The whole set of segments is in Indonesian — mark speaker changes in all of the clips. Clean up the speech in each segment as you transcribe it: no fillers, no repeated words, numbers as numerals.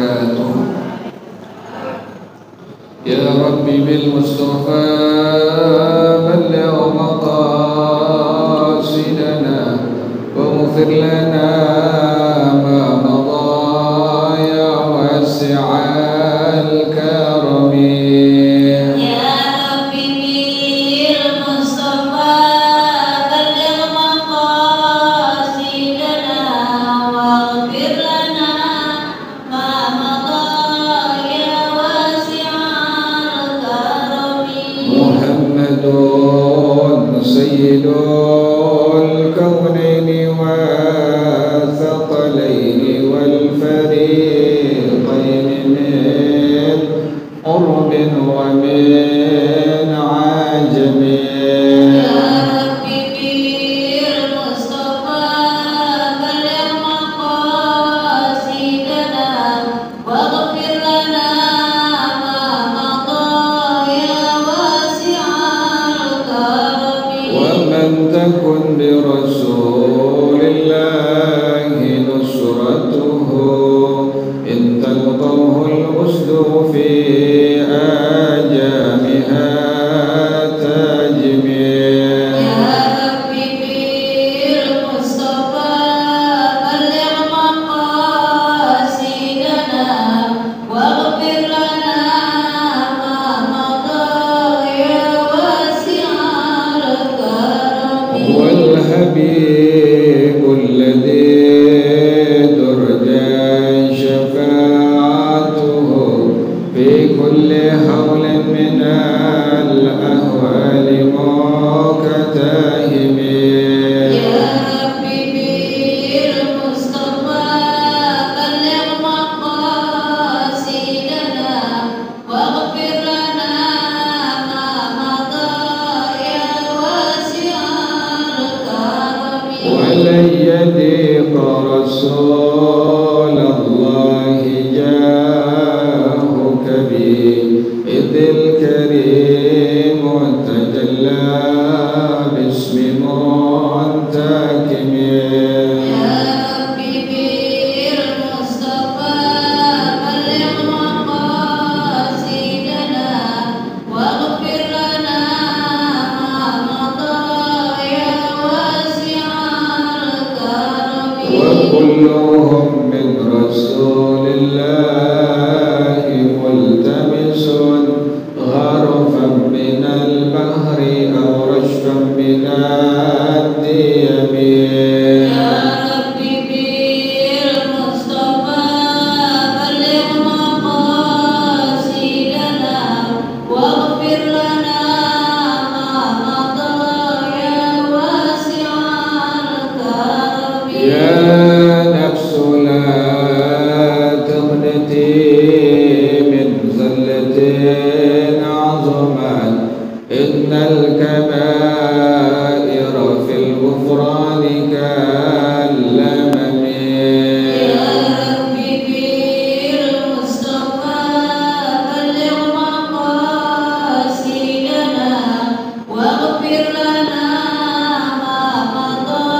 Speaker 1: وبركاته. يا ربي بالمصطفى بلغ مقاصدنا واغفر لنا ما مضى يا واسع الكرم. سيد الكونين والثقلين والفريقين من قرب ومن عجم. تكن برسول الله نصرته إن تلقوه الأسد في آجامها تجمي.
Speaker 2: يا ربي بالمصطفى بلغ مقاصدنا واغفر لنا ما مضى يا واسع الكرم.
Speaker 1: والحبيب الذي ترجى شفاعته في كل حول من الأهوال مكتهم.
Speaker 2: يا ربي بالمصطفى بلغ مقاصدنا واغفر لنا ما مضى يا واسع الكرم.
Speaker 1: ولن يضيق رسول الله جاهك بي إذ الكريم تجلى باسم منتكم.
Speaker 2: يا ربي بالمصطفى بلغ مقاصدنا واغفر لنا ما مضى يا واسع الكرم.
Speaker 1: وكلهم من رسول الله ملتمس غرفا من البحر أو رشفا من الديم.
Speaker 2: يا ربي بالمصطفى بلغ مقاصدنا واغفر لنا ما مضى يا واسع الكرم.
Speaker 1: يا نفس لا تقنطي من زلة عظمت إن الكبائر في الغفران كاللمم.
Speaker 2: يا ربي بالمصطفى بلغ مقاصدنا واغفر لنا ما مضى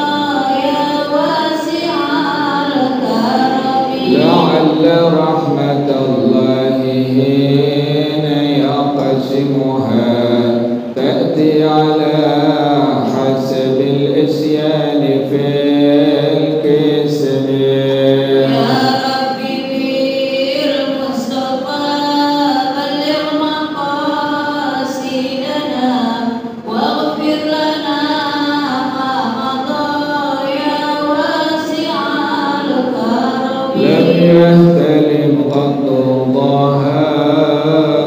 Speaker 2: يا واسع الكرم.
Speaker 1: لعل رحمة الله حين يقسمها تأتي على حسب الإسيان في القسم.
Speaker 2: يا ربي بالمصطفى بلغ مقاصدنا واغفر لنا ما مضى يا واسع الكرم.
Speaker 1: لم يهتلم قط الله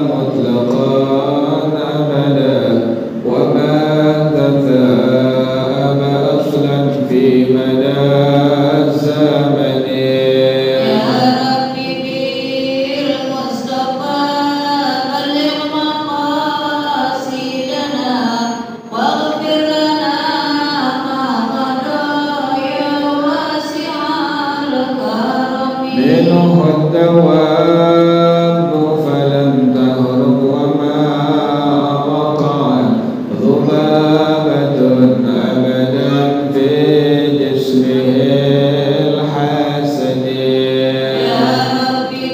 Speaker 1: مطلقا أبدا وما تثاءب أصلا في مدى الزمن.
Speaker 2: يا ربي بالمصطفى بلغ مقاصدنا واغفر لنا ما مضى يا واسع الكرم.
Speaker 1: منه الدواب فلم تهرب وما وقعت ذبابة أبدا في جسمه الحسن.
Speaker 2: يا ربي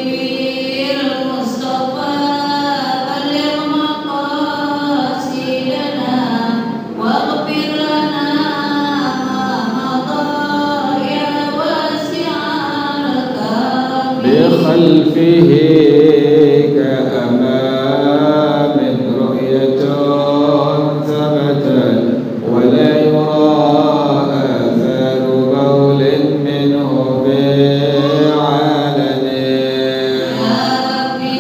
Speaker 1: خلفه كأمام رؤية ثبتت ولا يرى آثار بول منه بعلن
Speaker 2: يا ربي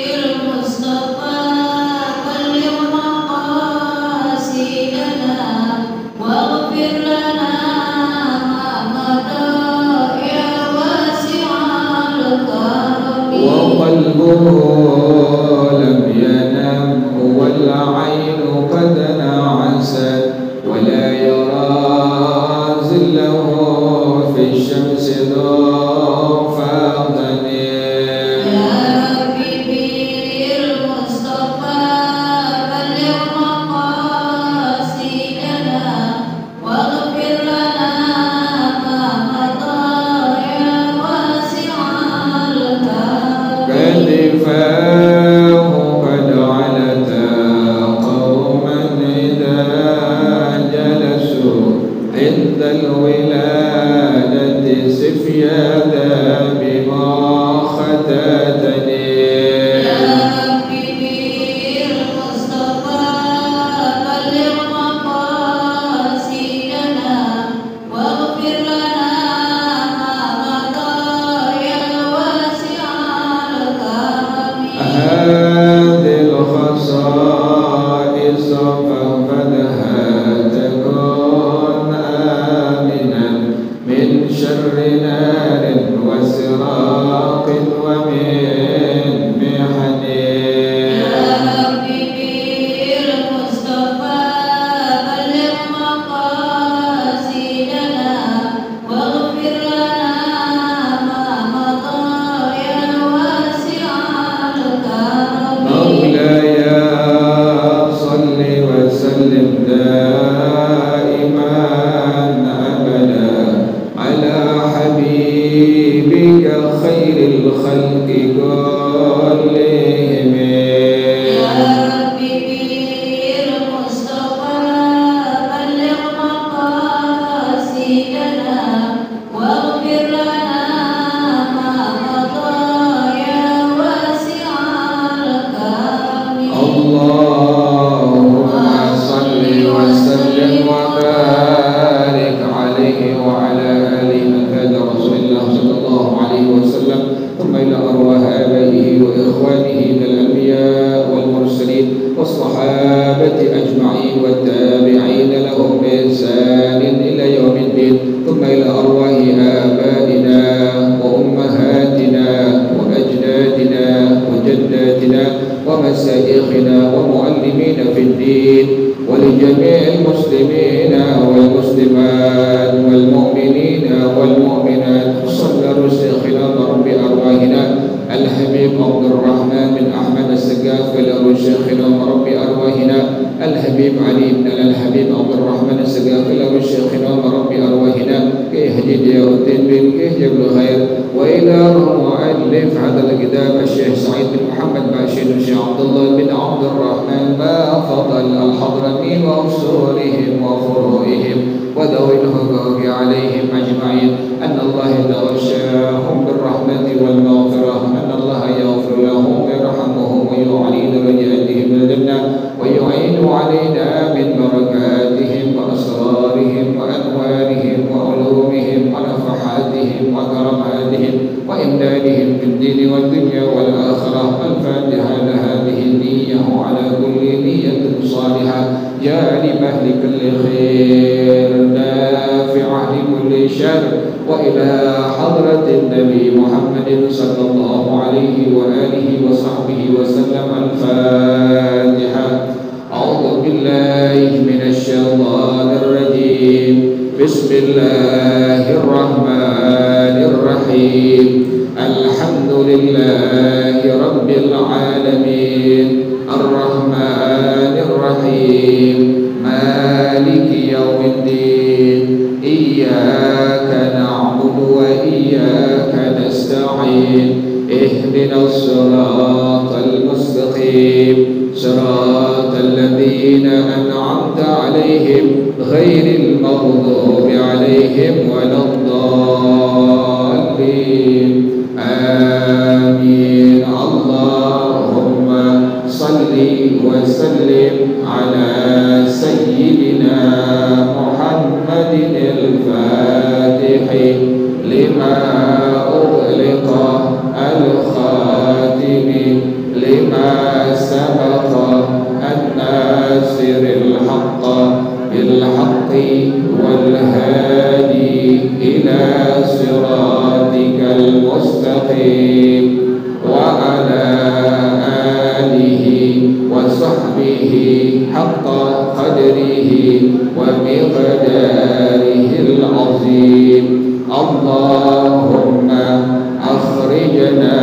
Speaker 2: بالمصطفى بلغ مقاصدنا واغفر لنا ما مضى يا واسع الكرم
Speaker 1: وقلبه لم ينم والعين قد نعست ولا يرى ظله في الشمس ضفادع
Speaker 2: يا ربي بالمصطفى بلغ مقاصدنا واغفر لنا ما مضى يا واسع الكرم
Speaker 1: كتفاه قد علتا قوما إذا جلسوا عند الولادة سفيادا بما ختتني
Speaker 2: يا ربي بالمصطفى بلغ مقاصدنا واغفر لنا ما مضى يا واسع الكرم
Speaker 1: هذه الخصائص فاحفظها تكن آمنا من شر نار وسراق ومن محن
Speaker 2: يا ربي بالمصطفى بلغ مقاصدنا واغفر لنا ما مضى يا واسع الكرم
Speaker 1: مولاي صل وسلم دائما أبدا على حبيبك خير الخلق كلهم
Speaker 2: يا ربي بالمصطفى بلغ مقاصدنا واغفر لنا ما مضى يا واسع الكرم
Speaker 1: اللهم صل وسلم وبارك عليه وعلى آله أكاد رسول الله صلى الله عليه وسلم ثم إلى أرواح آبائه وإخوانه من الأنبياء والمرسلين والصحابة أجمعين والتابعين لهم بإحسان إلى يوم الدين ثم إلى أرواح آبائنا وأمهاتنا وأجدادنا وجداتنا ومشايخنا ومعلمين في الدين ولجميع المسلمين والمسلمات والمؤمنين والمؤمنات صلى شيخنا رب أرواحنا الحبيب عبد الرحمن بن أحمد السقاف إلى شيخنا رب أرواحنا الحبيب علي بن الحبيب عبد الرحمن السقاف إلى شيخنا رب أرواحنا كي هديد يا الدين بن كي جبل خير وإلى مؤلف هذا الكتاب الشيخ سعيد بن محمد باشر الشيخ عبد الله بن عبد الرحمن فضل الحضرمين وأصولهم وفروعهم وذوي الحقوق عليهم أجمعين أن الله يتغشاهم بالرحمة والمغفرة أن الله يغفر لهم ويرحمهم ويعلي درجاتهم الجنة ويعين علينا من بركاتهم وأسرارهم وأنوارهم وعلومهم ونفحاتهم وكرماتهم وإمدادهم في الدين والدنيا والآخرة. الفاتحة لهذه النية وعلى كل نية صالحة جالبة لكل خير دافعة لكل شر وإلى حضرة النبي محمد صلى الله عليه وآله وصحبه وسلم. الفاتحة. أعوذ بالله من الشيطان الرجيم. بسم الله الرحمن الرحيم. الحمد لله رب العالمين الرحمن الرحيم مالك يوم الدين إياك نعبد وإياك نستعين اهدنا الصراط المستقيم صراط الذين أنعمت عليهم غير المغضوب عليهم ولا الضالين آمين. اللهم صل وسلم على سيدنا محمد الفاتح لما أغلق الخاتم لما سبق الناصر الحق بالحق والهادي إلى صراطك المستقيم وعلى آله وصحبه حق قدره ومقداره العظيم. اللهم أخرجنا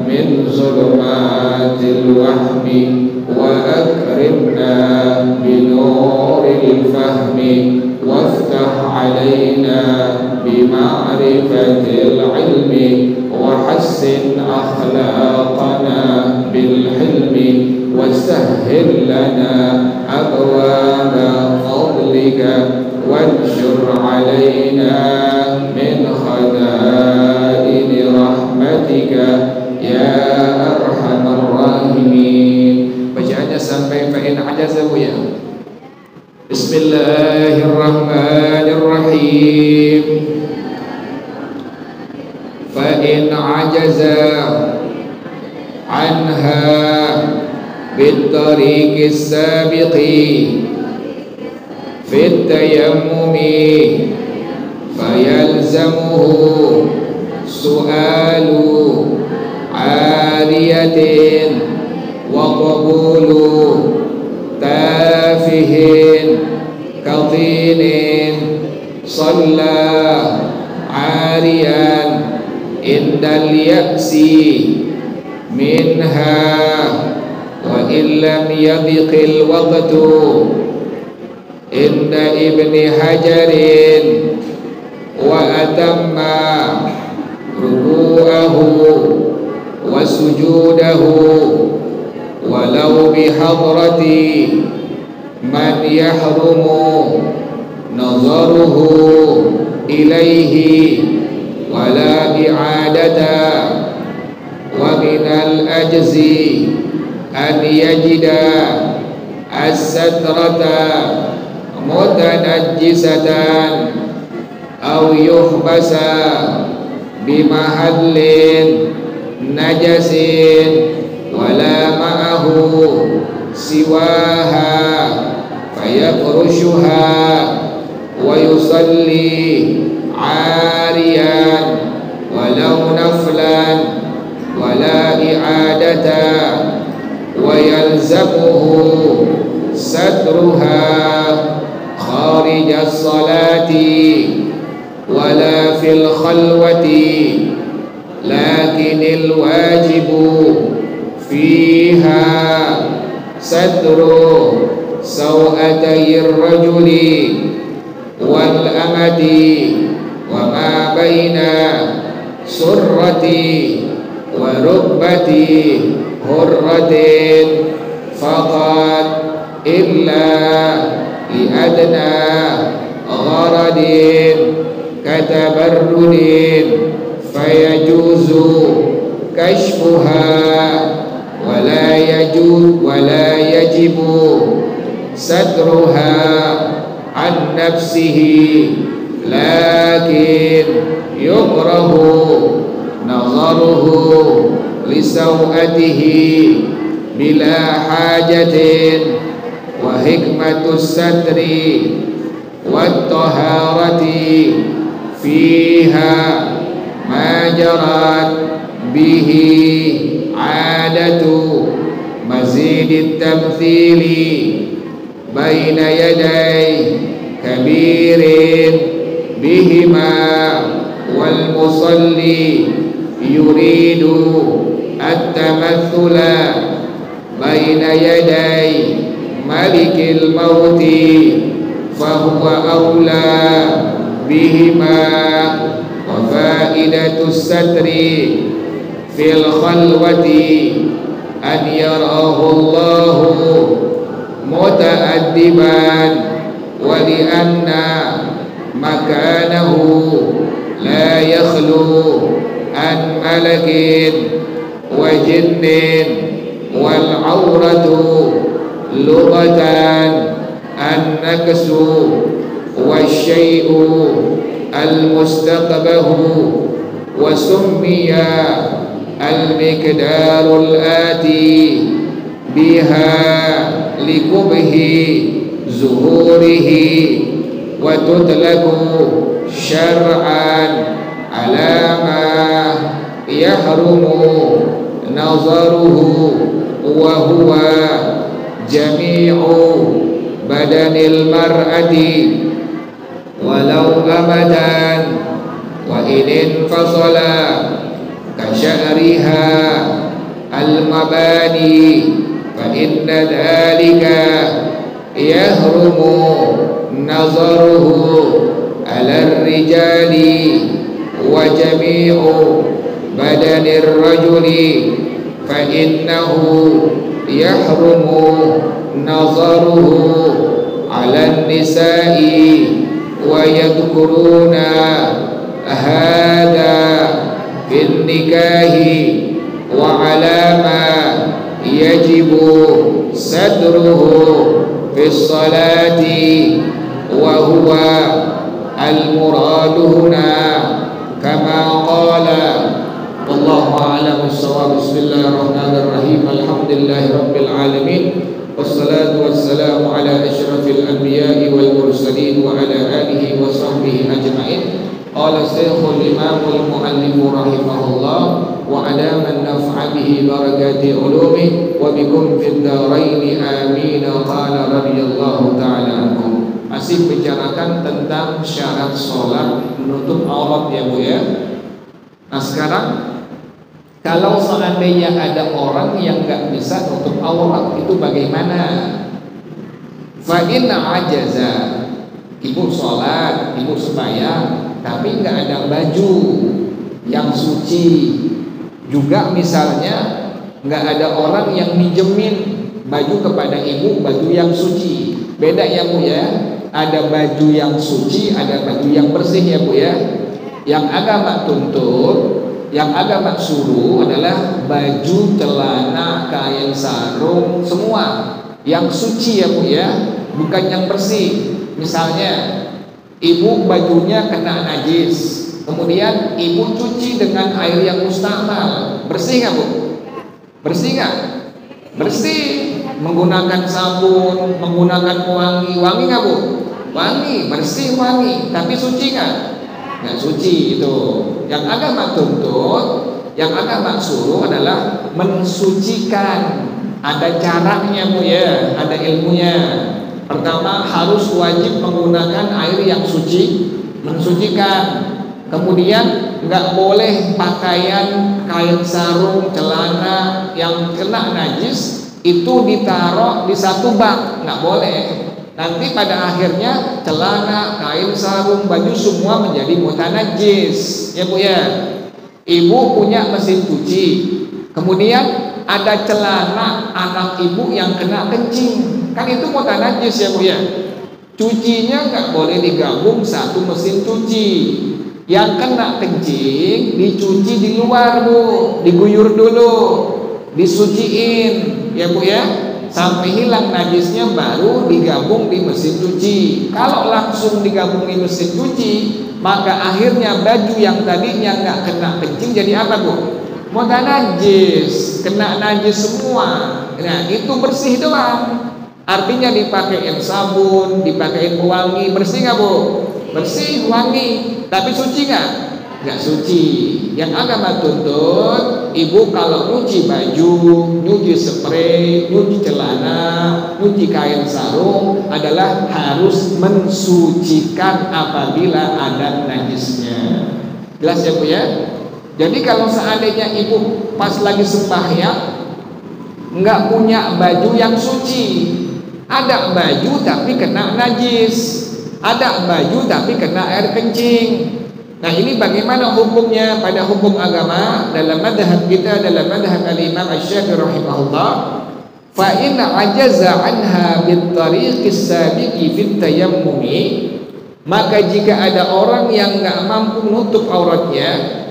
Speaker 1: من ظلمات الوهم وأكرمنا بنور الفهم وافتح علينا بمعرفة العلم وحسن أخلاقنا بالحلم وسهل لنا أبواب فضلك وانشر علينا من خزائن رحمتك يا أرحم الراحمين. Bacaannya sampai fa'in ajazahu ya. Bismillahirrahmanirrahim. Fa'in ajaza anha bittariqis sabiqi fit tayammumi fayalzamuhu su'alu ariyatin wa qabulu tafihin katinin salla ariyan indal ya'si minha wa illam yadhiqil waqtu inda ibni hajarin wa atamma ruku'ahu wa sujudahu walau bihadrati man yahrumu nazaruhu ilaihi wala i'adata wa minal ajzi an yajida as-satrata mutanajjisatan aw yuhbasa bimahallin najasin wala ma'ahu siwaha fayaqrushuha wa yusalli ariyan walau naflan wala i'adata wa yalzamuhu satruha kharija as-salati wala fil khalwati lakinil wajibu fiha satru sawatayir rajuli wal amati wa ma baina surrati wa rukbati hurratin faqat illa li adna gharadin katabarrudin fayajuzu kashfuha wala yajibu satruha an nafsihi lakin yukrahu nazaruhu lisawatihi bila hajatin wa hikmatus satri wat taharati fiha ma jarat bihi adatu mazidit tamthili baina yaday kabirin bihima wal musalli yuridu at-tamathula baina yaday malikil mauti fahuwa awla bihima wa faidatus satri fil khalwati an yarahu Allahu muta'addiban wa li anna makanahu la yakhlu عن ملك وجن والعورة لغة النكس والشيء المستقبه وسمي المقدار الآتي بها لكبه ظهوره وتطلق شرعا على ما يحرم نظره وهو جميع بدن المرأة ولو أبدا وإن انفصل كشعرها المباني فإن ذلك يحرم نظره على الرجال وجميع بدن الرجل فإنه يحرم نظره على النساء ويذكرون هذا في النكاح وعلى ما يجب ستره في الصلاة وهو المراد هنا كما قال والله أعلم الصواب. بسم الله الرحمن الرحيم الحمد لله رب العالمين والصلاة والسلام على أشرف الأنبياء والمرسلين وعلى آله وصحبه أجمعين. قال الشيخ الإمام المؤلف رحمه الله وأدام النفع به بركات علومه وبكم في الدارين آمين. قال رضي الله تعالى عنكم. Masih bicarakan tentang syarat sholat menutup aurat ya Bu ya. Nah sekarang kalau seandainya ada orang yang nggak bisa nutup aurat itu bagaimana? Fa in ajaza, ibu sholat, ibu sembahyang, tapi nggak ada baju yang suci. Juga misalnya nggak ada orang yang minjemin baju kepada ibu, baju yang suci. Beda ya Bu ya. Ada baju yang suci, ada baju yang bersih ya Bu ya. Yang agama tuntut, yang agama suruh adalah baju, celana, kain sarung, semua yang suci ya Bu ya, bukan yang bersih. Misalnya ibu bajunya kena najis, kemudian ibu cuci dengan air yang mustamal, bersih nggak Bu? Bersih nggak? Bersih. Menggunakan sabun, menggunakan wangi, wangi nggak Bu? Wangi, bersih wangi, tapi suci nggak? Nggak suci itu. Yang agama tuntut, yang agama suruh adalah mensucikan. Ada caranya Bu ya, ada ilmunya. Pertama harus wajib menggunakan air yang suci, mensucikan. Kemudian nggak boleh pakaian, kain sarung, celana yang kena najis itu ditaruh di satu bak, nggak boleh. Nanti pada akhirnya celana, kain sarung, baju semua menjadi mutanajis ya Bu ya. Ibu punya mesin cuci, kemudian ada celana anak ibu yang kena kencing, kan itu mutanajis ya Bu ya. Cucinya nggak boleh digabung satu mesin cuci. Yang kena kencing dicuci di luar Bu, diguyur dulu, disuciin ya Bu ya, sampai hilang najisnya baru digabung di mesin cuci. Kalau langsung digabung di mesin cuci, maka akhirnya baju yang tadinya nggak kena kencing jadi apa Bu? Mutanajis, kena najis semua. Nah itu bersih doang. Artinya dipakein sabun, dipakein pewangi, bersih nggak Bu? Bersih, wangi, tapi suci nggak? Nggak suci. Yang agama tuntut, ibu kalau nyuci baju, nyuci spray, nyuci celana, nyuci kain sarung adalah harus mensucikan apabila ada najisnya. Jelas ya Bu ya? Jadi kalau seandainya ibu pas lagi sembahyang nggak punya baju yang suci, ada baju tapi kena najis, ada baju tapi kena air kencing. Nah ini bagaimana hukumnya pada hukum agama dalam madhab kita, dalam madhab al-Imam Asy-Syafi'i rahimahullah. Fa in ajaza anha bit tariqis sabiqi fit tayammumi, maka jika ada orang yang nggak mampu menutup auratnya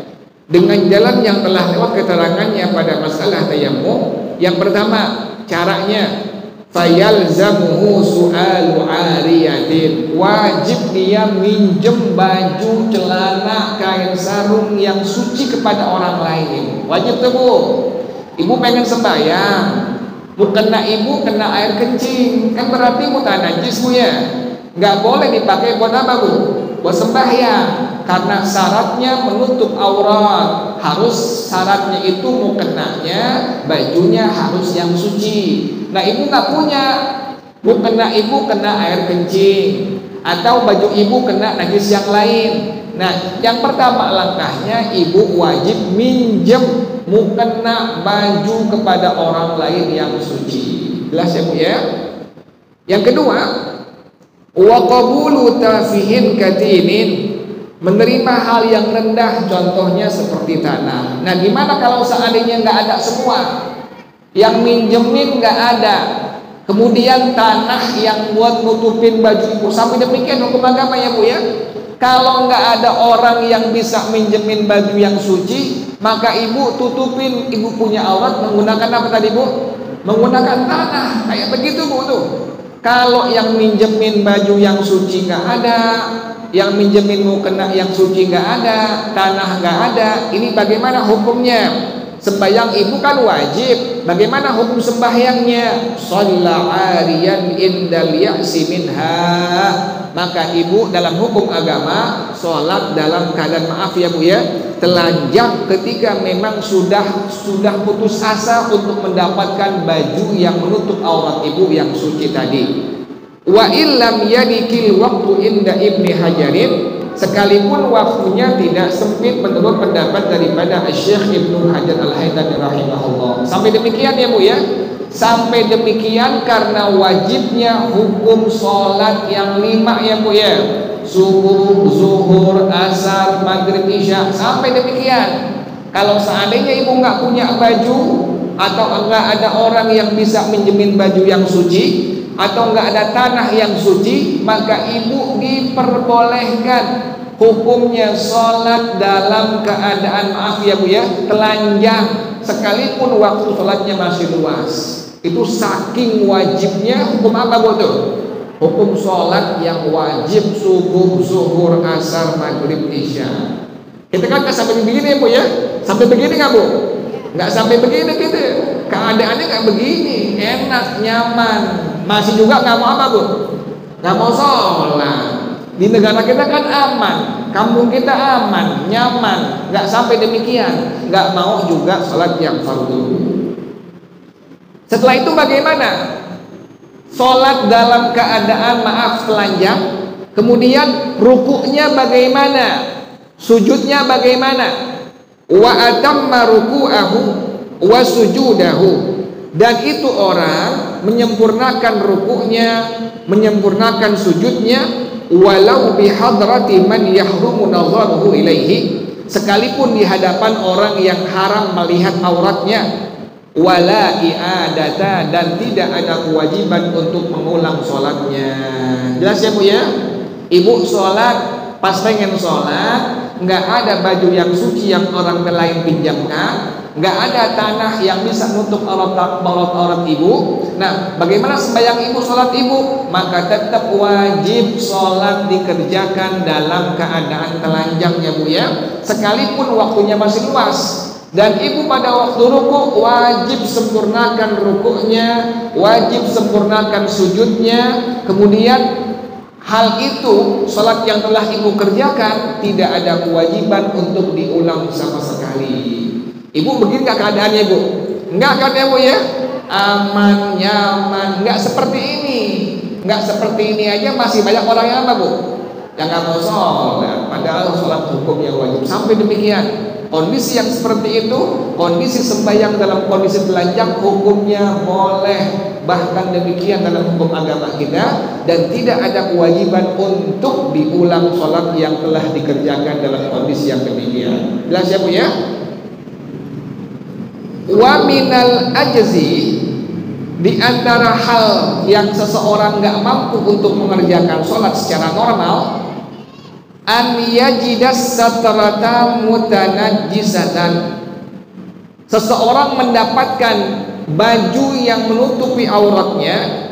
Speaker 1: dengan jalan yang telah lewat keterangannya pada masalah tayammum. Yang pertama, caranya fayalzamuhu su'alu ariyatin, wajib dia minjem baju, celana, kain sarung yang suci kepada orang lain. Wajib tuh Bu. Ibu pengen sembahyang, kena ibu kena air kencing, kan berarti mutan najis Bu ya. Nggak boleh dipakai buat apa Bu? Buat sembahyang, karena syaratnya menutup aurat. Harus syaratnya itu mukenanya bajunya harus yang suci. Nah ibu nggak punya, mukena ibu kena air kencing atau baju ibu kena najis yang lain. Nah yang pertama langkahnya ibu wajib minjem mukena baju kepada orang lain yang suci. Jelas ya Bu ya? Yang kedua, wa qabulu tafihin katinin, menerima hal yang rendah, contohnya seperti tanah. Nah gimana kalau seandainya nggak ada semua, yang minjemin nggak ada, kemudian tanah yang buat nutupin baju ibu, sampai demikian hukum agama ya Bu ya. Kalau nggak ada orang yang bisa minjemin baju yang suci, maka ibu tutupin ibu punya aurat menggunakan apa tadi Bu? Menggunakan tanah, kayak begitu Bu tuh. Kalau yang minjemin baju yang suci nggak ada, yang minjemin mukena yang suci nggak ada, tanah nggak ada, ini bagaimana hukumnya? Sembahyang ibu kan wajib, bagaimana hukum sembahyangnya? Shalla 'ariyan indal ya'si minha. Maka ibu dalam hukum agama sholat dalam keadaan, maaf ya Bu ya, telanjang ketika memang sudah putus asa untuk mendapatkan baju yang menutup aurat ibu yang suci tadi. Wa illam yadikil waktu inda Ibni Hajarin, sekalipun waktunya tidak sempit menurut pendapat daripada Syekh Ibnu Hajar Al-Haytami rahimahullah. Sampai demikian ya Bu ya. Sampai demikian karena wajibnya hukum sholat yang 5 ya Bu ya, subuh, zuhur, asar, maghrib, isya. Sampai demikian. Kalau seandainya ibu nggak punya baju, atau nggak ada orang yang bisa minjemin baju yang suci, atau nggak ada tanah yang suci, maka ibu diperbolehkan hukumnya sholat dalam keadaan, maaf ya Bu ya, telanjang, sekalipun waktu sholatnya masih luas. Itu saking wajibnya hukum apa Bu tuh? Hukum sholat yang wajib subuh, zuhur, asar, maghrib, isya. Kita kan nggak sampai begini ya Bu ya? Sampai begini nggak Bu? Nggak sampai begini gitu. Keadaannya nggak begini, enak, nyaman. Masih juga nggak mau apa Bu? Nggak mau sholat. Di negara kita kan aman, kampung kita aman, nyaman. Nggak sampai demikian, nggak mau juga sholat yang fardu. Setelah itu bagaimana? Sholat dalam keadaan, maaf, telanjang. Kemudian rukuknya bagaimana? Sujudnya bagaimana? Wa atamma ruku'ahu wa sujudahu. Dan itu orang menyempurnakan rukuknya, menyempurnakan sujudnya, walau bihadrati man yahrumu nadharuhu ilaihi, sekalipun di hadapan orang yang haram melihat auratnya. Wala i'adata, dan tidak ada kewajiban untuk mengulang sholatnya. Jelas ya Bu ya? Ibu sholat, pas pengen sholat, nggak ada baju yang suci yang orang lain pinjamkan, nggak ada tanah yang bisa nutup aurat ibu. Nah, bagaimana sembahyang ibu, sholat ibu? Maka tetap wajib sholat dikerjakan dalam keadaan telanjang ya Bu ya, sekalipun waktunya masih luas. Dan ibu pada waktu ruku wajib sempurnakan rukuknya, wajib sempurnakan sujudnya. Kemudian hal itu, sholat yang telah ibu kerjakan, tidak ada kewajiban untuk diulang sama sekali. Ibu begini gak keadaannya Bu? Enggak kan ya Bu ya? Aman, nyaman, nggak seperti ini. Nggak seperti ini aja masih banyak orang yang apa Bu? Yang nggak mau sholat, padahal sholat hukum yang wajib. Sampai demikian. Kondisi yang seperti itu, kondisi sembahyang dalam kondisi telanjang, hukumnya boleh. Bahkan demikian dalam hukum agama kita, dan tidak ada kewajiban untuk diulang sholat yang telah dikerjakan dalam kondisi yang demikian. Jelas ya Bu ya? Wa minal ajzi, di antara hal yang seseorang nggak mampu untuk mengerjakan sholat secara normal, an yajidas satrata mutanajjisatan. Seseorang mendapatkan baju yang menutupi auratnya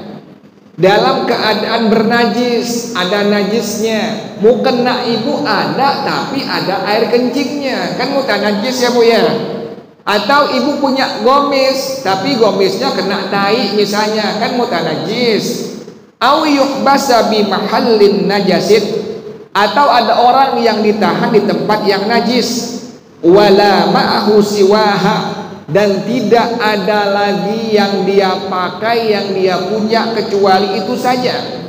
Speaker 1: dalam keadaan bernajis, ada najisnya. Mukena ibu ada, tapi ada air kencingnya, kan mutanajjis ya Bu ya. Atau ibu punya gomis, tapi gomisnya kena tai misalnya, kan mutanajjis. Au yuhbasa bi mahallin najasit, atau ada orang yang ditahan di tempat yang najis. Wala ma'ahu siwaha, dan tidak ada lagi yang dia pakai, yang dia punya kecuali itu saja.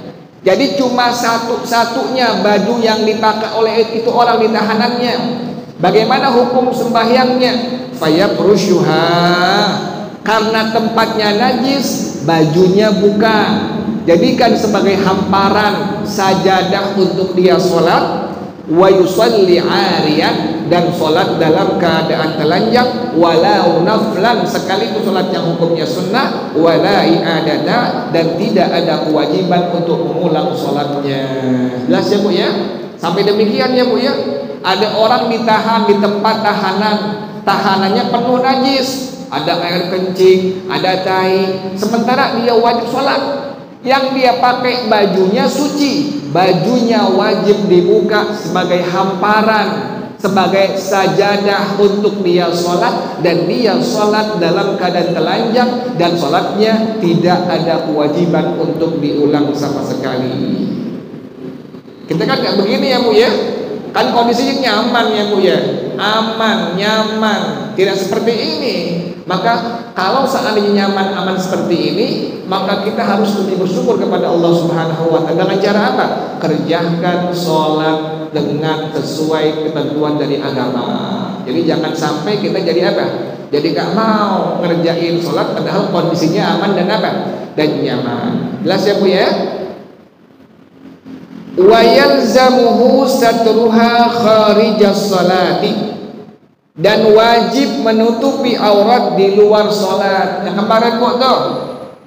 Speaker 1: Jadi cuma satu-satunya baju yang dipakai oleh itu orang di tahanannya. Bagaimana hukum sembahyangnya? Fayaprushuha, karena tempatnya najis, bajunya buka, jadikan sebagai hamparan sajadah untuk dia sholat. Wa yusalli 'ariyan, dan sholat dalam keadaan telanjang, walau naflan, sekaligus sholat yang hukumnya sunnah, wala i'adata, dan tidak ada kewajiban untuk mengulang sholatnya. Jelas ya Bu ya? Sampai demikian ya Bu ya. Ada orang ditahan di tempat tahanan, tahanannya penuh najis, ada air kencing, ada tai, sementara dia wajib sholat. Yang dia pakai bajunya suci, bajunya wajib dibuka sebagai hamparan, sebagai sajadah untuk dia sholat, dan dia sholat dalam keadaan telanjang, dan sholatnya tidak ada kewajiban untuk diulang sama sekali. Kita kan nggak begini ya Bu ya, kan kondisinya nyaman ya Bu ya, aman, nyaman, tidak seperti ini. Maka kalau seandainya nyaman, aman seperti ini, maka kita harus lebih bersyukur kepada Allah Subhanahu wa Ta'ala. Dengan cara apa? Kerjakan sholat dengan sesuai ketentuan dari agama. Jadi jangan sampai kita jadi apa? Jadi gak mau ngerjain sholat padahal kondisinya aman dan apa? Dan nyaman. Jelas ya Bu ya? Wa yalzamuhu satruha kharijas sholati, dan wajib menutupi aurat di luar sholat. Yang kemarin Bu tuh,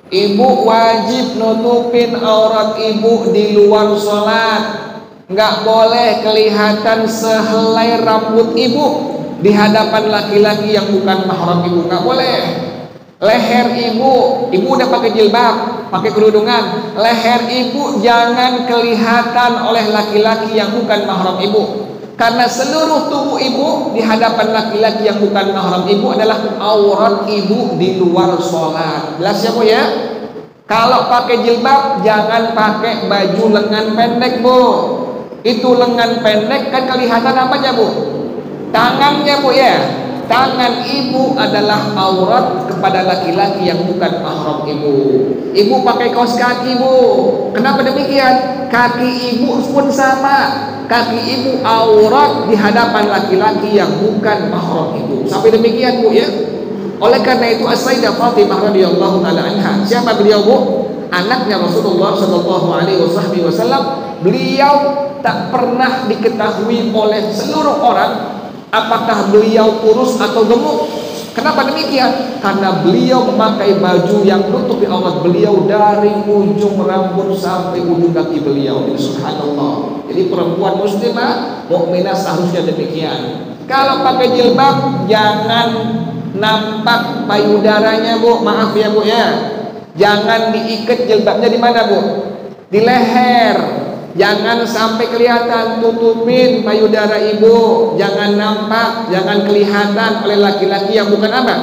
Speaker 1: ibu wajib nutupin aurat ibu di luar sholat. Nggak boleh kelihatan sehelai rambut ibu di hadapan laki-laki yang bukan mahram ibu, nggak boleh. Leher ibu udah pakai jilbab, pakai kerudungan, leher ibu jangan kelihatan oleh laki-laki yang bukan mahram ibu. Karena seluruh tubuh ibu di hadapan laki-laki yang bukan mahram ibu adalah aurat ibu di luar sholat. Jelas ya Bu ya? Kalau pakai jilbab jangan pakai baju lengan pendek Bu. Itu lengan pendek kan kelihatan apanya Bu? Tangannya Bu ya. Tangan ibu adalah aurat kepada laki-laki yang bukan mahram ibu. Ibu pakai kaos kaki Bu. Kenapa demikian? Kaki ibu pun sama. Kaki ibu aurat di hadapan laki-laki yang bukan mahram ibu. Sampai demikian Bu ya. Oleh karena itu As-Sayyidah Fatimah radhiyallahu taala anha, siapa beliau Bu? Anaknya Rasulullah sallallahu alaihi wasallam. Beliau tak pernah diketahui oleh seluruh orang apakah beliau kurus atau gemuk. Kenapa demikian? Karena beliau memakai baju yang menutupi aurat beliau dari ujung rambut sampai ujung kaki beliau. Subhanallah. Jadi perempuan muslimah mukminah seharusnya demikian. Kalau pakai jilbab jangan nampak payudaranya Bu. Maaf ya Bu ya. Jangan diikat jilbabnya di mana Bu? Di leher. Jangan sampai kelihatan, tutupin payudara ibu, jangan nampak, jangan kelihatan oleh laki-laki yang bukan apa?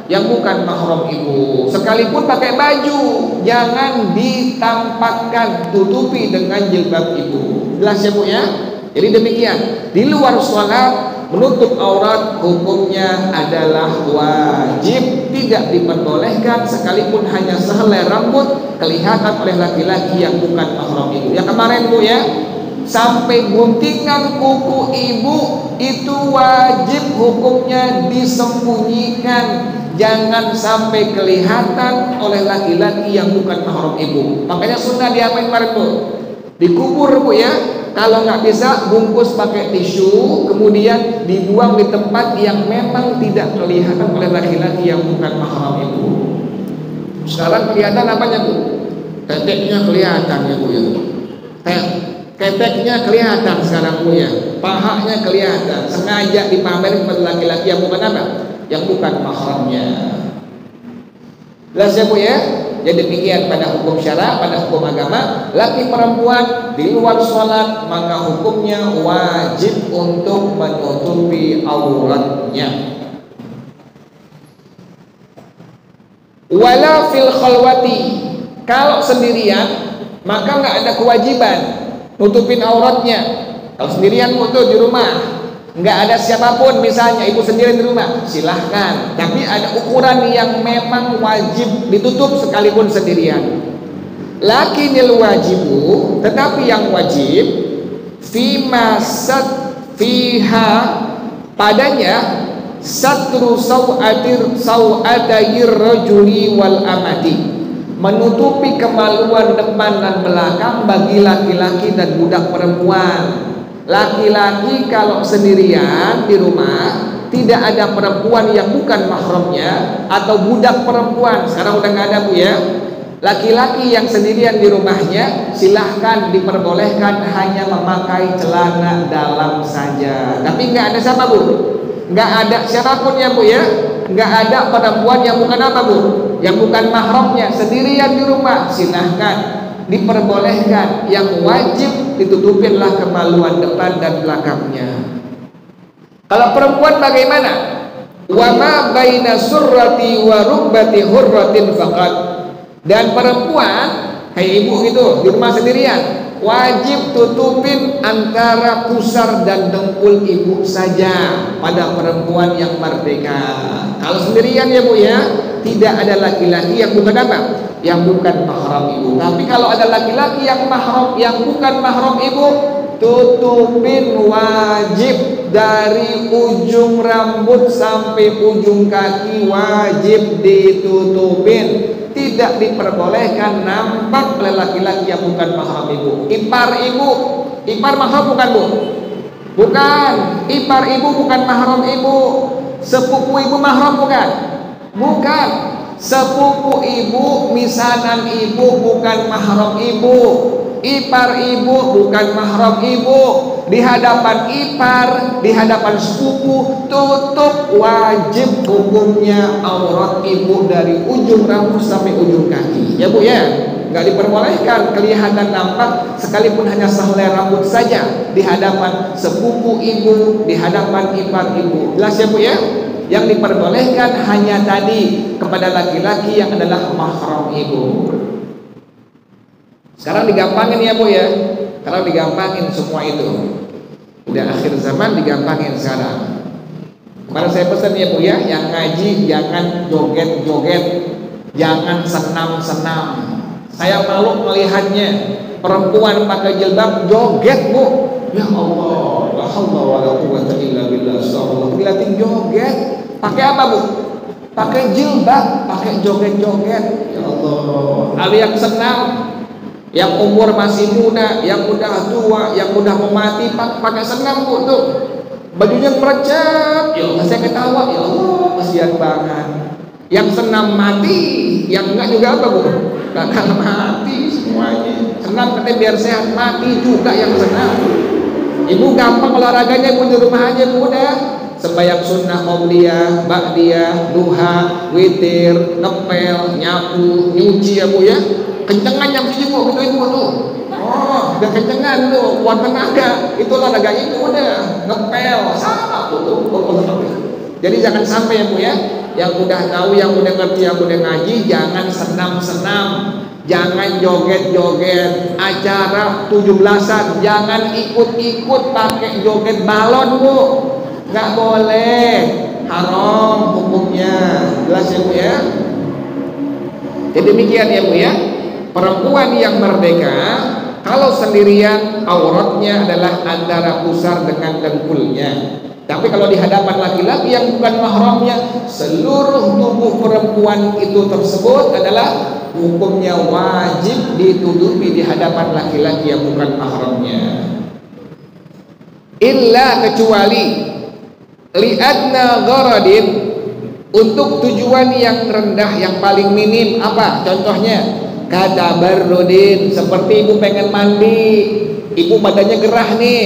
Speaker 1: Yang bukan mahram ibu. Sekalipun pakai baju, jangan ditampakkan, tutupi dengan jilbab ibu. Jelas ya Bu ya? Jadi demikian. Di luar sholat menutup aurat hukumnya adalah wajib, tidak diperbolehkan sekalipun hanya sehelai rambut kelihatan oleh laki-laki yang bukan mahram ibu. Yang kemarin Bu ya, sampai guntingan kuku ibu itu wajib hukumnya disembunyikan, jangan sampai kelihatan oleh laki-laki yang bukan mahram ibu. Makanya sunnah diapain kemarin Bu? Dikubur Bu ya. Kalau nggak bisa bungkus pakai tisu, kemudian dibuang di tempat yang memang tidak kelihatan oleh laki-laki yang bukan mahram ibu. Sekarang kelihatan apanya Bu? Teteknya kelihatan ya Bu ya. keteknya kelihatan sekarang Bu ya, pahanya kelihatan, sengaja dipamerin kepada laki-laki yang bukan apa? Yang bukan mahramnya. Jelas ya Bu ya? Jadi demikian pada hukum syara, pada hukum agama, laki perempuan di luar sholat maka hukumnya wajib untuk menutupi auratnya. Wala fil khalwati, kalau sendirian maka nggak ada kewajiban nutupin auratnya. Kalau sendirian Bu tuh di rumah, nggak ada siapapun, misalnya ibu sendiri di rumah, silahkan. Tapi ada ukuran yang memang wajib ditutup sekalipun sendirian. Lakinil wajibu, tetapi yang wajib fima fiha, padanya satru sawatayir rajuli wal amati, menutupi kemaluan depan dan belakang bagi laki-laki dan budak perempuan. Laki-laki kalau sendirian di rumah, tidak ada perempuan yang bukan mahramnya atau budak perempuan. Sekarang udah nggak ada Bu ya. Laki-laki yang sendirian di rumahnya silahkan diperbolehkan hanya memakai celana dalam saja. Tapi nggak ada siapa Bu? Nggak ada siapapun ya Bu ya. Nggak ada perempuan yang bukan apa Bu? Yang bukan mahramnya, sendirian di rumah, silahkan diperbolehkan. Yang wajib ditutupinlah kemaluan depan dan belakangnya. Kalau perempuan bagaimana? Wa ma baina surrati wa rukbati hurratin faqat. Dan perempuan kayak ibu gitu di rumah sendirian, wajib tutupin antara pusar dan dengkul ibu saja pada perempuan yang merdeka. Kalau sendirian ya Bu ya, tidak ada laki-laki yang bukan apa? Yang bukan mahram ibu. Tapi kalau ada laki-laki yang mahram, yang bukan mahram ibu, tutupin wajib dari ujung rambut sampai ujung kaki, wajib ditutupin. Tidak diperbolehkan nampak oleh laki-laki yang bukan mahram ibu. Ipar ibu, ipar mahram bukan Bu? Bukan. Ipar ibu bukan mahram ibu. Sepupu ibu mahram bukan? Bukan. Sepupu ibu, misanan ibu bukan mahram ibu. Ipar ibu bukan mahram ibu. Di hadapan ipar, di hadapan sepupu, tutup wajib hukumnya aurat ibu dari ujung rambut sampai ujung kaki. Ya Bu ya, nggak diperbolehkan kelihatan nampak sekalipun hanya sehelai rambut saja di hadapan sepupu ibu, di hadapan ipar ibu. Jelas ya Bu ya? Yang diperbolehkan hanya tadi kepada laki-laki yang adalah mahram ibu. Sekarang digampangin ya Bu ya. Kalau digampangin semua itu, udah akhir zaman digampangin sekarang. Kemarin saya pesan ya Bu ya, yang ngaji jangan joget-joget, jangan senam-senam. Saya malu melihatnya, perempuan pakai jilbab joget Bu. Ya Allah, la haula wala quwwata illa billah. Astagfirullah. Dilatih joget. Pakai apa Bu? Pakai jilbab, pakai joget-joget. Ya Allah. Ada yang senam, yang umur masih muda, yang udah tua, yang udah mau mati, pakai senam Bu tuh. Bajunya merecet. Ya Allah, saya ketawa. Ya Allah, kasihan banget. Yang senam mati, yang enggak juga apa Bu? Bakal mati semuanya. Senam katanya biar sehat, mati juga yang senam. Ibu gampang olahraganya Bu di rumah aja Bu udah. Sembahyang sunnah, qobliyah, ba'diyah, duha, witir, ngepel, nyapu, nyuci ya Bu ya. Kencengan jam 7 Bu, gitu Ibu tuh. Oh, udah kencengan tuh, kuat tenaga. Itu olahraga Ibu udah. Ngepel, sama Bu tuh. Jadi jangan sampai ya Bu ya, yang udah tahu, yang udah ngerti, yang udah ngaji, jangan senam-senam. Jangan joget-joget. Acara 17-an jangan ikut-ikut pakai joget balon Bu. Nggak boleh, haram hukumnya. Jelas ya Bu ya. Jadi demikian ya Bu ya. Perempuan yang merdeka kalau sendirian auratnya adalah antara pusar dengan dengkulnya. Tapi kalau di hadapan laki-laki yang bukan mahramnya, seluruh tubuh perempuan itu tersebut adalah hukumnya wajib ditutupi di hadapan laki-laki yang bukan mahramnya. Illa kecuali li'adna gharadin, untuk tujuan yang rendah, yang paling minim. Apa contohnya? Kata barudin, seperti ibu pengen mandi, ibu badannya gerah nih,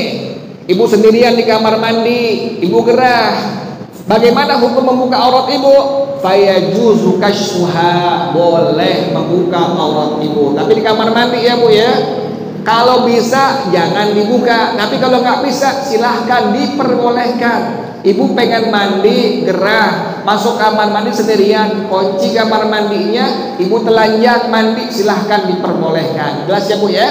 Speaker 1: ibu sendirian di kamar mandi, ibu gerah. Bagaimana hukum membuka aurat ibu? Fayajuzu kashfuha, boleh membuka aurat ibu, tapi di kamar mandi ya bu ya. Kalau bisa jangan dibuka, tapi kalau nggak bisa silahkan diperbolehkan. Ibu pengen mandi gerah, masuk kamar mandi sendirian, kunci kamar mandinya, ibu telanjang mandi, silahkan diperbolehkan. Jelas ya bu ya?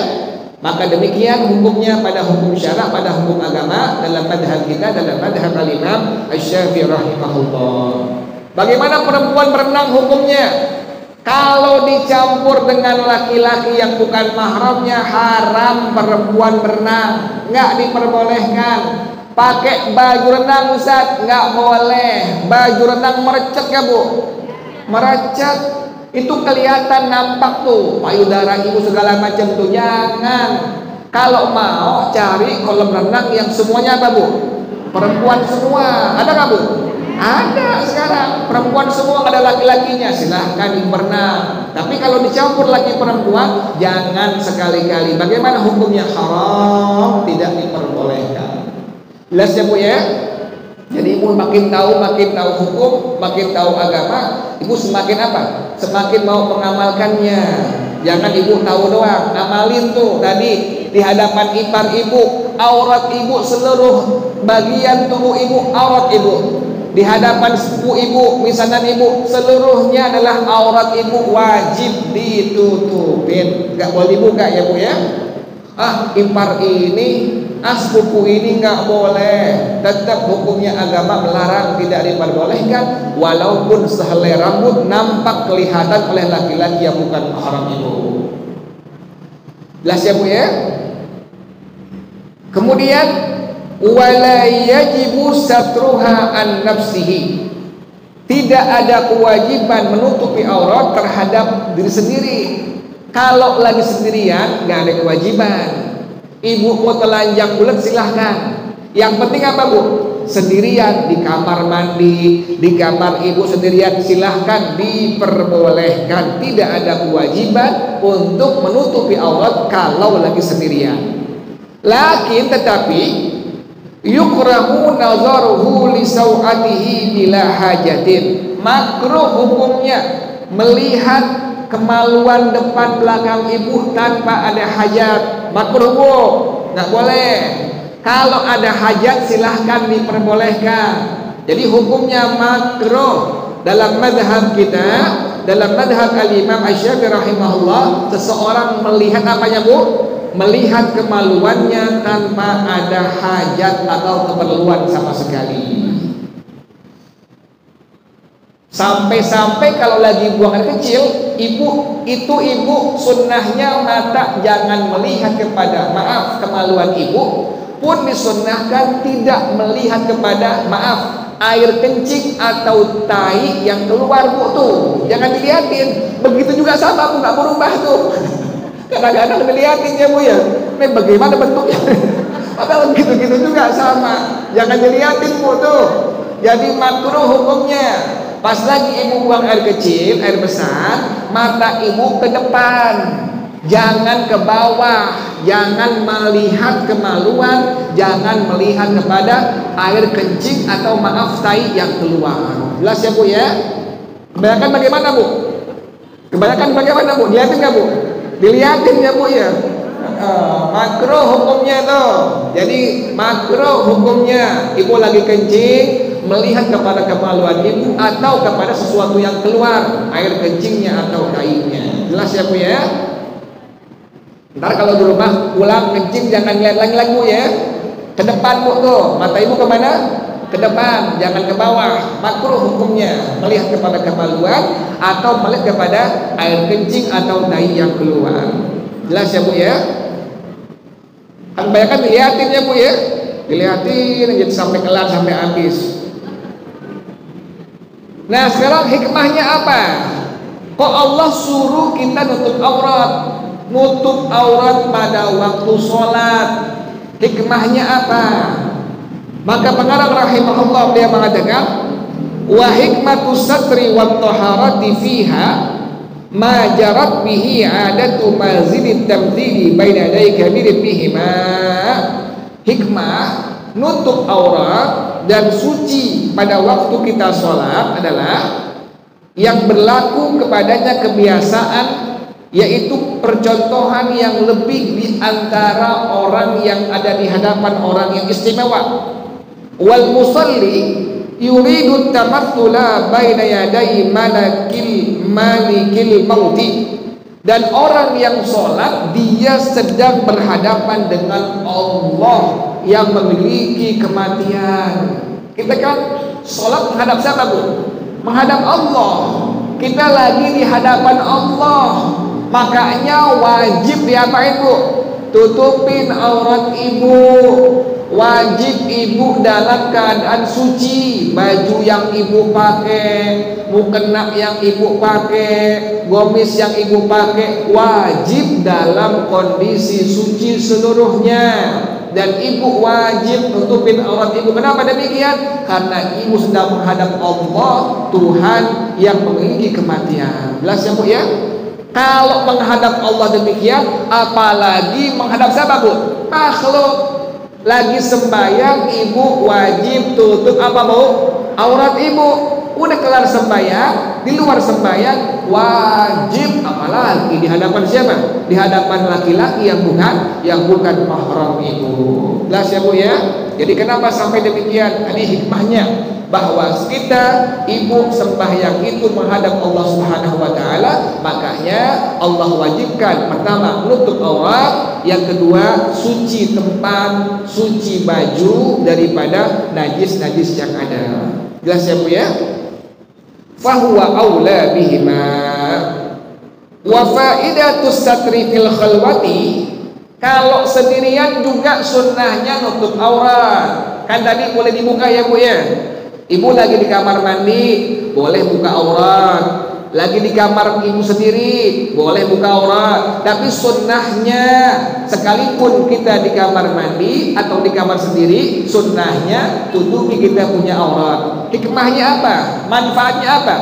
Speaker 1: Maka demikian hukumnya pada hukum syara, pada hukum agama dalam madhab kita, dalam madhab al-Imam Asy-Syafi'i rahimahullah. Bagaimana perempuan berenang hukumnya? Kalau dicampur dengan laki-laki yang bukan mahramnya, haram perempuan berenang, nggak diperbolehkan. Pakai baju renang Ustaz, nggak boleh. Baju renang merecet ya bu? Merecet, itu kelihatan nampak tuh payudara ibu segala macam tuh. Jangan. Kalau mau cari kolam renang yang semuanya apa bu? Perempuan semua. Ada nggak bu? Ada sekarang, perempuan semua, nggak ada laki-lakinya, silahkan berenang. Tapi kalau dicampur laki perempuan, jangan sekali-kali. Bagaimana hukumnya? Haram, tidak diperbolehkan. Jelas ya bu ya? Jadi ibu makin tahu hukum, makin tahu agama, ibu semakin apa? Semakin mau mengamalkannya. Jangan ibu tahu doang, amalin tuh tadi di hadapan ipar ibu, aurat ibu, seluruh bagian tubuh ibu aurat ibu. Di hadapan sepupu ibu, misanan ibu, seluruhnya adalah aurat ibu, wajib ditutupin, nggak boleh dibuka ya bu ya. Ipar ini, sepupu ini nggak boleh. Tetap hukumnya agama melarang, tidak diperbolehkan, walaupun sehelai rambut nampak kelihatan oleh laki-laki yang bukan mahram ibu. Jelas ya bu ya. Kemudian wala yajibu satruha an nafsihi, tidak ada kewajiban menutupi aurat terhadap diri sendiri. Kalau lagi sendirian nggak ada kewajiban. Ibu mau telanjang bulat silahkan. Yang penting apa bu? Sendirian di kamar mandi, di kamar ibu sendirian, silahkan diperbolehkan. Tidak ada kewajiban untuk menutupi aurat kalau lagi sendirian. Tetapi yukrahu nazaruhu li sawatihi bila hajatin, makruh hukumnya melihat kemaluan depan belakang ibu tanpa ada hajat. Makruh bu, nggak boleh. Kalau ada hajat silahkan diperbolehkan. Jadi hukumnya makruh dalam madhab kita, dalam madhab al-Imam Asy-Syafi'i rahimahullah. Seseorang melihat apanya bu? Melihat kemaluannya tanpa ada hajat atau keperluan sama sekali. Sampai-sampai kalau lagi buang air kecil, ibu sunnahnya mata jangan melihat kepada, maaf, kemaluan ibu pun disunnahkan tidak melihat kepada, maaf, air kencing atau tai yang keluar bu tuh, jangan dilihatin. Begitu juga sama bu, nggak berubah tuh. Kadang-kadang dilihatin ya bu ya, ini bagaimana bentuknya? Padahal gitu-gitu juga sama, jangan dilihatin bu tuh. Jadi makruh hukumnya. Pas lagi ibu buang air kecil, air besar, mata ibu ke depan, jangan ke bawah, jangan melihat kemaluan, jangan melihat kepada air kencing atau maaf tai yang keluar. Jelas ya bu ya? Kebanyakan bagaimana bu? Kebanyakan bagaimana bu? Dilihatin nggak bu? Dilihatin ya bu ya? Makruh hukumnya tuh. Jadi makruh hukumnya ibu lagi kencing melihat kepada kemaluan ibu atau kepada sesuatu yang keluar, air kencingnya atau kainnya. Jelas ya bu ya? Ntar kalau di rumah pulang kencing jangan lihat lagi bu ya, ke depan bu tuh, mata ibu kemana? Ke depan, jangan ke bawah. Makruh hukumnya melihat kepada kemaluan atau melihat kepada air kencing atau tai yang keluar. Jelas ya bu ya? Kebanyakan dilihatin ya bu ya, dilihatin aja sampai kelar, sampai habis. Nah sekarang hikmahnya apa? Kok Allah suruh kita nutup aurat pada waktu sholat? Hikmahnya apa? Maka pengarang rahimahullah dia mengatakan, wa hikmatu satri wat taharati fiha, ma jarat bihi adatu mazidit tamthili baina yadayka mirip bihima. Hikmah nutup aurat dan suci pada waktu kita sholat adalah yang berlaku kepadanya kebiasaan, yaitu percontohan yang lebih di antara orang yang ada di hadapan orang yang istimewa. Wal musalli yuridu tamathula baina yaday malikil mauti. Dan orang yang sholat, dia sedang berhadapan dengan Allah yang memiliki kematian. Kita kan sholat menghadap siapa, Bu? Menghadap Allah. Kita lagi di hadapan Allah. Makanya wajib diapain, Bu? Tutupin aurat ibu. Wajib ibu dalam keadaan suci. Baju yang ibu pakai, mukena yang ibu pakai, gomis yang ibu pakai, wajib dalam kondisi suci seluruhnya. Dan ibu wajib tutupin aurat ibu. Kenapa demikian? Karena ibu sedang menghadap Allah, Tuhan yang memiliki kematian. Jelas ya, Bu ya? Kalau menghadap Allah demikian, apalagi menghadap siapa, Bu? Makhluk. Lagi sembahyang, ibu wajib tutup apa, Bu? Aurat ibu. Udah kelar sembahyang, di luar sembahyang wajib, apalagi di hadapan siapa? Di hadapan laki-laki yang bukan mahram ibu. Jelas ya, Bu ya? Jadi kenapa sampai demikian? Ini hikmahnya, bahwa kita ibu sembahyang itu menghadap Allah Subhanahu wa taala, makanya Allah wajibkan pertama menutup aurat, yang kedua suci tempat, suci baju daripada najis-najis yang ada. Jelas ya, Bu ya? Fahuwa aula bihima. Wa faidatus satri fil khalwati, kalau sendirian juga sunnahnya nutup aurat. Kan tadi boleh dibuka ya, Bu ya? Ibu lagi di kamar mandi, boleh buka aurat. Lagi di kamar ibu sendiri, boleh buka aurat. Tapi sunnahnya, sekalipun kita di kamar mandi atau di kamar sendiri, sunnahnya tutupi kita punya aurat. Hikmahnya apa? Manfaatnya apa?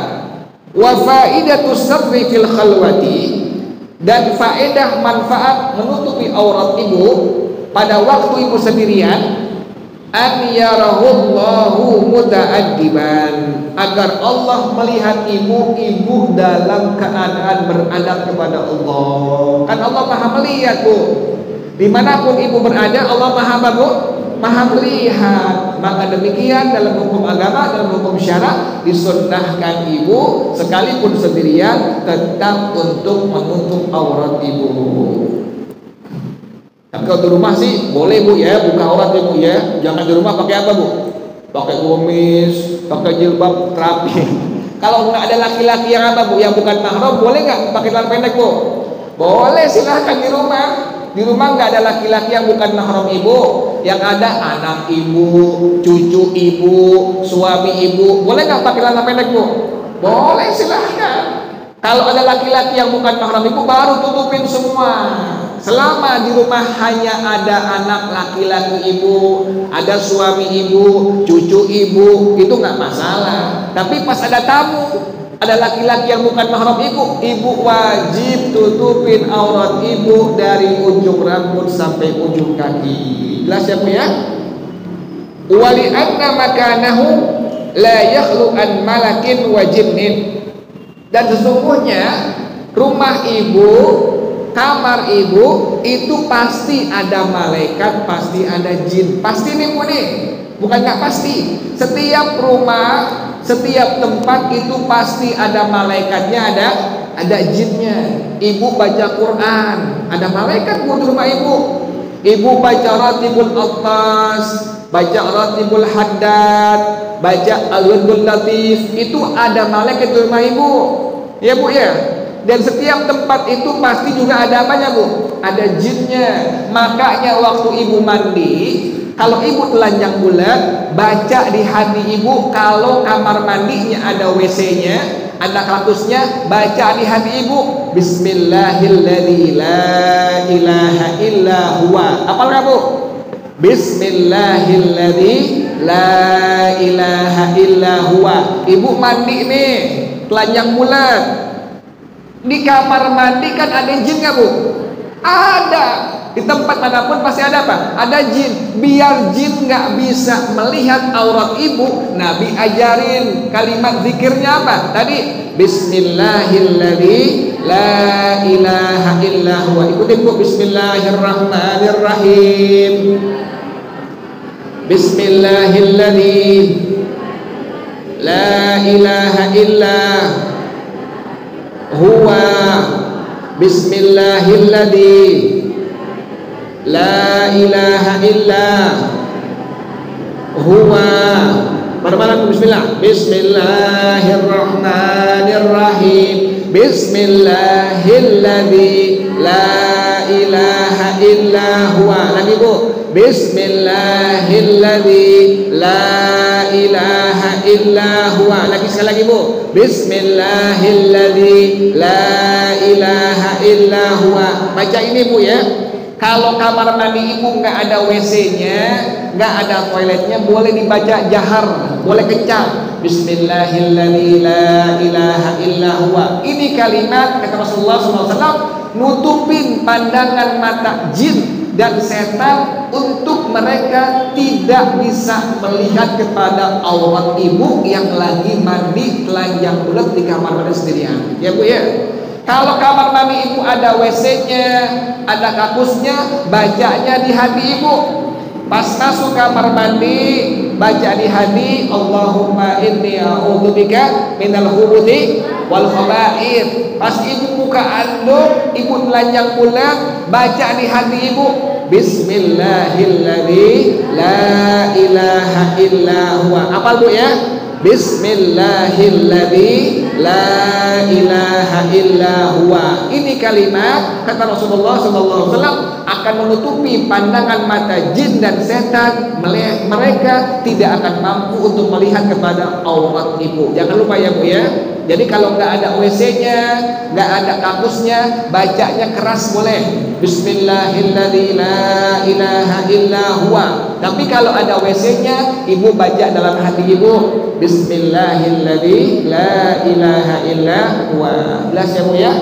Speaker 1: Wa faidatus satri fil khalwati, dan faedah manfaat menutupi aurat ibu pada waktu ibu sendirian, an yarahullahu muta'addiban, agar Allah melihat ibu dalam keadaan beradab kepada Allah. Kan Allah maha melihat, Bu. Dimanapun ibu berada, Allah maha, Bu, maha melihat. Maka demikian dalam hukum agama, dalam hukum syara, disunnahkan ibu sekalipun sendirian tetap untuk menutup aurat ibu. Tapi kalau di rumah sih boleh, Bu ya, buka aurat ya, Bu ya. Jangan di rumah pakai apa, Bu? Pakai gomis, pakai jilbab rapi. Kalau nggak ada laki-laki yang apa, Bu, yang bukan mahram, boleh nggak pakai celana pendek, Bu? Boleh, silahkan di rumah. Di rumah nggak ada laki-laki yang bukan mahram ibu, yang ada anak ibu, cucu ibu, suami ibu. Boleh nggak pakai celana pendek, Bu? Boleh, silahkan. Kalau ada laki-laki yang bukan mahram ibu, baru tutupin semua. Selama di rumah hanya ada anak laki-laki ibu, ada suami ibu, cucu ibu, itu nggak masalah. Tapi pas ada tamu, ada laki-laki yang bukan mahram ibu, ibu wajib tutupin aurat ibu dari ujung rambut sampai ujung kaki. Jelas ya, Bu ya? Wali anna makanahu la yakhlu an malakin wa jinnin. Dan sesungguhnya rumah ibu, kamar ibu itu pasti ada malaikat, pasti ada jin. Pasti nih, Bu nih. Bukan nggak pasti. Setiap rumah, setiap tempat itu pasti ada malaikatnya, ada jinnya. Ibu baca Quran, ada malaikat, Bu, di rumah ibu. Ibu baca Ratibul Atas, baca Ratibul Haddad, baca Al-Wadul Latif, itu ada malaikat di rumah ibu. Ya, Bu ya. Dan setiap tempat itu pasti juga ada apanya, Bu? Ada jinnya. Makanya waktu ibu mandi, kalau ibu telanjang bulat, baca di hati ibu. Kalau kamar mandinya ada WC-nya, ada kaktusnya, baca di hati ibu, Bismillahilladzi la ilaha illa huwa. Apal nggak, Bu? Bismillahilladzi la ilaha illa huwa. Ibu mandi nih, telanjang bulat. Di kamar mandi kan ada jin nggak Bu? Ada. Di tempat manapun pasti ada apa? Ada jin. Biar jin nggak bisa melihat aurat ibu, Nabi ajarin kalimat zikirnya apa? Tadi Bismillahilladzi la ilaha illa huwa. Ikutin Bu, Bismillahirrahmanirrahim. Bismillahilladzi la ilaha illa huwa. Bismillahilladzi la ilaha illa huwa. Bareng-bareng bismillah. Bismillahirrahmanirrahim. Bismillahilladzi la ilaha illa huwa. Lagi Bu. Bismillahilladzi la ilaha illa huwa. Lagi sekali lagi Bu. Bismillahilladzi la ilaha illa huwa. Baca ini Bu ya. Kalau kamar mandi ibu nggak ada WC-nya, nggak ada toiletnya, boleh dibaca jahar, boleh kencang. Bismillahilladzi la ilaha illa huwa. Ini kalimat kata Rasulullah SAW nutupin pandangan mata jin dan setan untuk mereka tidak bisa melihat kepada aurat ibu yang lagi mandi telanjang bulat di kamar mandi sendirian. Ya Bu ya. Kalau kamar mandi ibu ada WC-nya, ada kakusnya, bacanya di hati ibu. Pas masuk kamar mandi, baca di hati, Allahumma inni a'udzubika minal khubuthi wal khaba'ith. Pas ibu buka anduk, ibu telanjang bulat, baca di hati ibu, Bismillahilladzi la ilaha illa huwa. Apa Bu ya? Bismillahilladzi la ilaha illa huwa. Ini kalimat kata Rasulullah SAW akan menutupi pandangan mata jin dan setan. Mereka tidak akan mampu untuk melihat kepada aurat ibu. Jangan lupa ya Bu ya. Jadi kalau nggak ada WC-nya, nggak ada kampusnya, bacanya keras boleh. Bismillahilladzi la ilaha illa huwa. Tapi kalau ada WC-nya, ibu baca dalam hati ibu, Bismillahilladzi la ilaha illa huwa. Jelas ya Bu ya?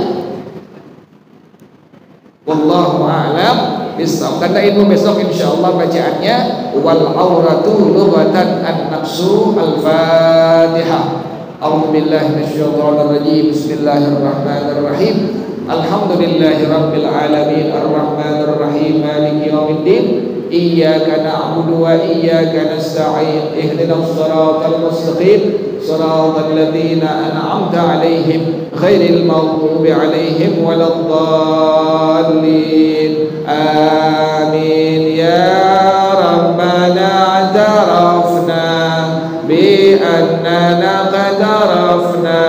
Speaker 1: Wallahu a'lam bishawab. Karena ibu besok insyaallah bacaannya wal auratu lughatan an-nafsu. Al-Fatihah. A'udzu billahi minasyaitonir rajim. Bismillahirrahmanirrahim. Alhamdulillahi rabbil alamin arrahmanir rahim maliki yaumiddin. Iyyaka na'budu wa iyyaka nasta'in. Ihdinas siratal mustaqim. Siratal ladzina an'amta 'alaihim ghairil maghdubi 'alaihim waladdallin. Amin. Ya rabbana i'tarafna bi annana qad arafna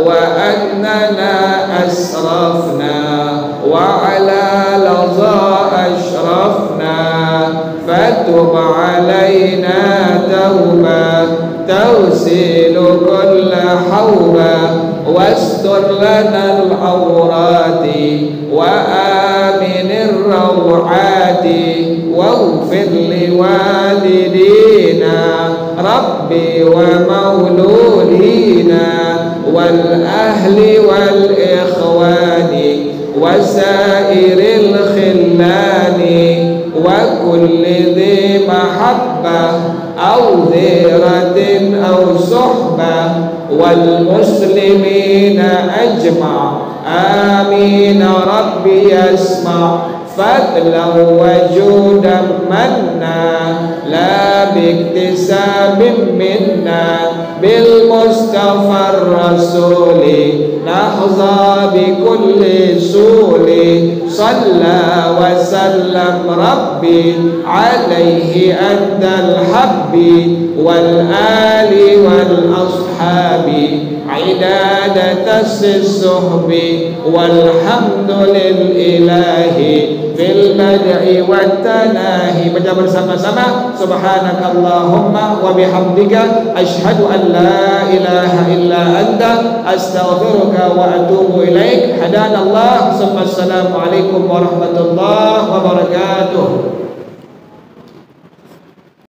Speaker 1: wa annana asrafna wa ala laza ashrafna fatub alaina tawbah tawsilu kulla hawba wastur lana al-awrati wa aminir rawati waghfir liwalidina rabbi wa mauludina wal ahli wal ikhwani wasairil khillani wa kulli dhi mahabbah aw dhiratin aw suhbah wal muslimina ajma' amin rabbi yasma' fadlan wa judan manna la biktisabin minna bil mustafa rasuli nahza bi kulli suli salla wa sallam rabbi alaihi addal habbi wal ali wal ashabi idadatas suhbi walhamdulil ilahi fil bad'i wat tanahi. Baca bersama-sama subhanakallahumma wa bihamdika asyhadu an la ilaha illa anta astaghfiruka wa atubu ilaik. Hadanallah. Assalamualaikum warahmatullahi wabarakatuh.